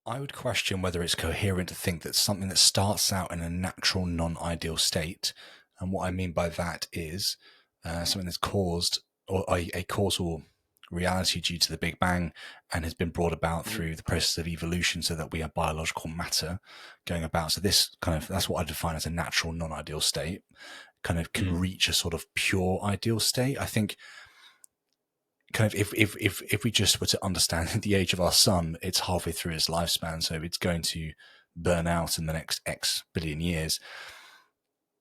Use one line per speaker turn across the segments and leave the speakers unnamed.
I would question whether it's coherent to think that something that starts out in a natural, non-ideal state, and what I mean by that is something that's caused or a causal reality due to the Big Bang and has been brought about
Mhm.
through the process of evolution so that we have biological matter going about. So this kind of, that's what I define as a natural, non-ideal state, kind of can
Mhm.
reach a sort of pure ideal state. I think kind of if we just were to understand the age of our sun, it's halfway through its lifespan, so it's going to burn out in the next X billion years.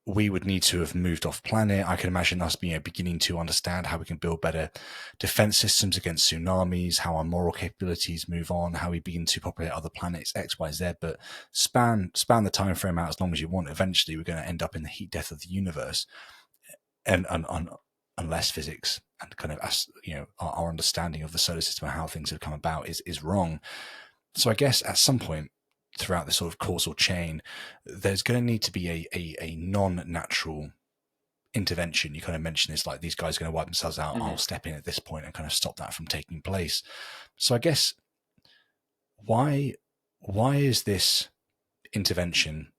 We would need to have moved off planet. I can imagine us beginning to understand how we can build better defense systems against tsunamis, how our moral capabilities move on, how we begin to populate other planets, X, Y, Z. But span the time frame out as long as you want. Eventually, we're going to end up in the heat death of the universe, and unless physics and kind of our understanding of the solar system and how things have come about is wrong. So I guess at some point throughout this sort of causal chain, there's going to need to be a non-natural intervention. You kind of mentioned this, like these guys are going to wipe themselves out. I'll
Mhm.
step in at this point and kind of stop that from taking place. So I guess why why is this intervention,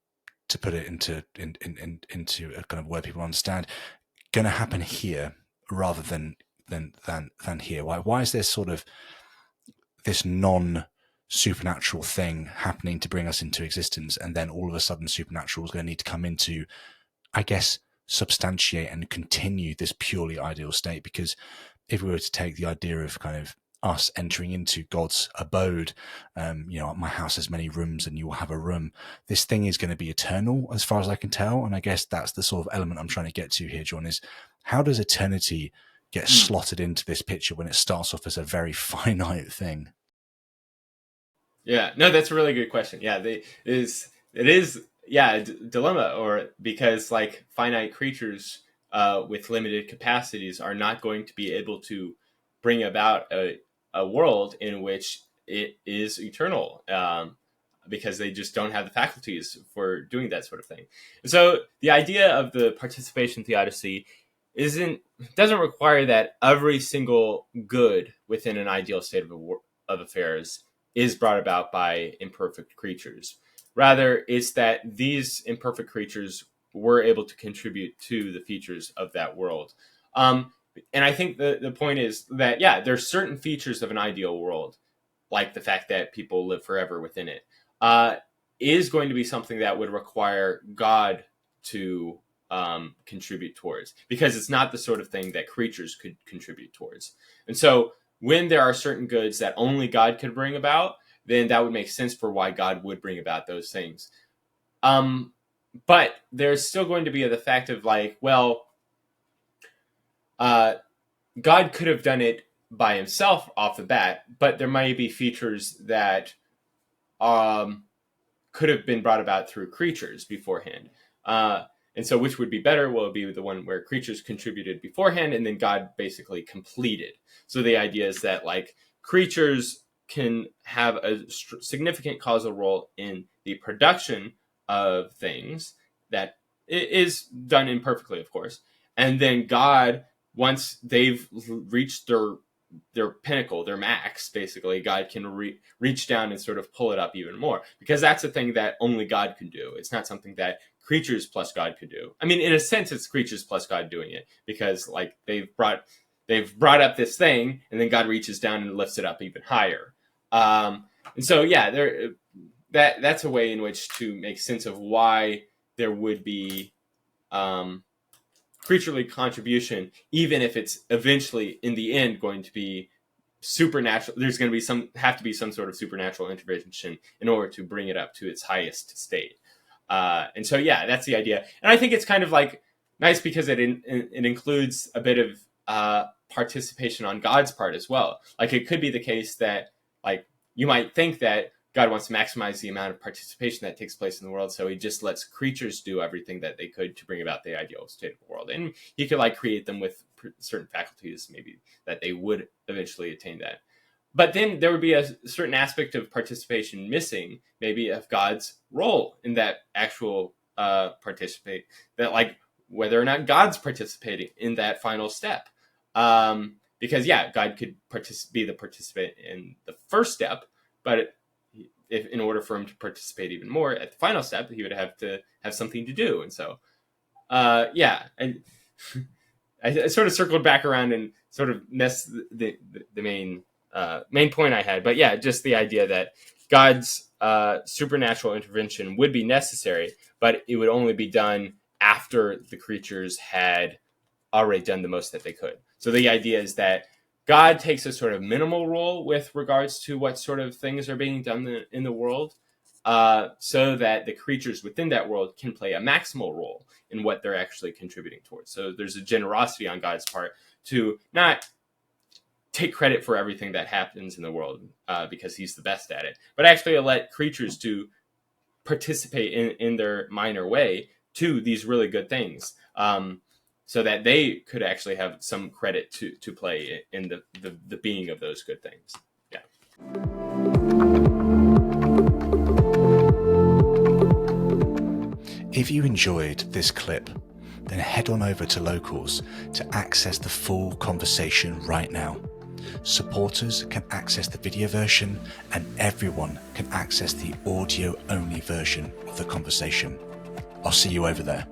to put it into a kind of word people understand, going to happen here rather than here? Why is there sort of this non supernatural thing happening to bring us into existence, and then all of a sudden supernatural is going to need to come into, I guess, substantiate and continue this purely ideal state? Because if we were to take the idea of kind of us entering into God's abode, my house has many rooms and you will have a room. This thing is going to be eternal as far as I can tell. And I guess that's the sort of element I'm trying to get to here, John, is how does eternity get
Mm.
slotted into this picture when it starts off as a very finite thing?
Yeah, no, that's a really good question. Yeah, it is yeah dilemma, or because like finite creatures with limited capacities are not going to be able to bring about a world in which it is eternal, because they just don't have the faculties for doing that sort of thing. So the idea of the participation theodicy isn't doesn't require that every single good within an ideal state of affairs is brought about by imperfect creatures. Rather, it's that these imperfect creatures were able to contribute to the features of that world. Um, and I think the point is that, yeah, there's certain features of an ideal world, like the fact that people live forever within it, uh, is going to be something that would require God to contribute towards, because it's not the sort of thing that creatures could contribute towards. And so when there are certain goods that only God could bring about, then that would make sense for why God would bring about those things. Um, but there's still going to be the fact of like, well, uh, God could have done it by himself off the bat, but there might be features that um, could have been brought about through creatures beforehand. And so, which would be better? Well, it would be the one where creatures contributed beforehand, and then God basically completed. So the idea is that like creatures can have a significant causal role in the production of things that is done imperfectly, of course, and then God, once they've reached their pinnacle, their max, basically, God can reach down and sort of pull it up even more, because that's a thing that only God can do. It's not something that creatures plus God could do. I mean, in a sense, it's creatures plus God doing it, because like they've brought up this thing, and then God reaches down and lifts it up even higher. And so, yeah, that's a way in which to make sense of why there would be um, creaturely contribution, even if it's eventually in the end going to be supernatural. There's going to be some sort of supernatural intervention in order to bring it up to its highest state. And so, yeah, that's the idea. And I think it's kind of like nice because it includes a bit of participation on God's part as well. Like it could be the case that like you might think that God wants to maximize the amount of participation that takes place in the world, so he just lets creatures do everything that they could to bring about the ideal state of the world, and he could like create them with certain faculties, maybe that they would eventually attain that. But then there would be a certain aspect of participation missing, maybe of God's role in that actual participate, that like whether or not God's participating in that final step. Because yeah, God could be the participant in the first step, but if in order for him to participate even more at the final step, he would have to have something to do. And so, yeah, and I sort of circled back around and sort of messed the main point I had. But yeah, just the idea that God's supernatural intervention would be necessary, but it would only be done after the creatures had already done the most that they could. So the idea is that God takes a sort of minimal role with regards to what sort of things are being done in the world, so that the creatures within that world can play a maximal role in what they're actually contributing towards. So there's a generosity on God's part to not take credit for everything that happens in the world because he's the best at it, but actually let creatures to participate in their minor way to these really good things. So that they could actually have some credit to play in the being of those good things. Yeah.
If you enjoyed this clip, then head on over to Locals to access the full conversation right now. Supporters can access the video version, and everyone can access the audio-only version of the conversation. I'll see you over there.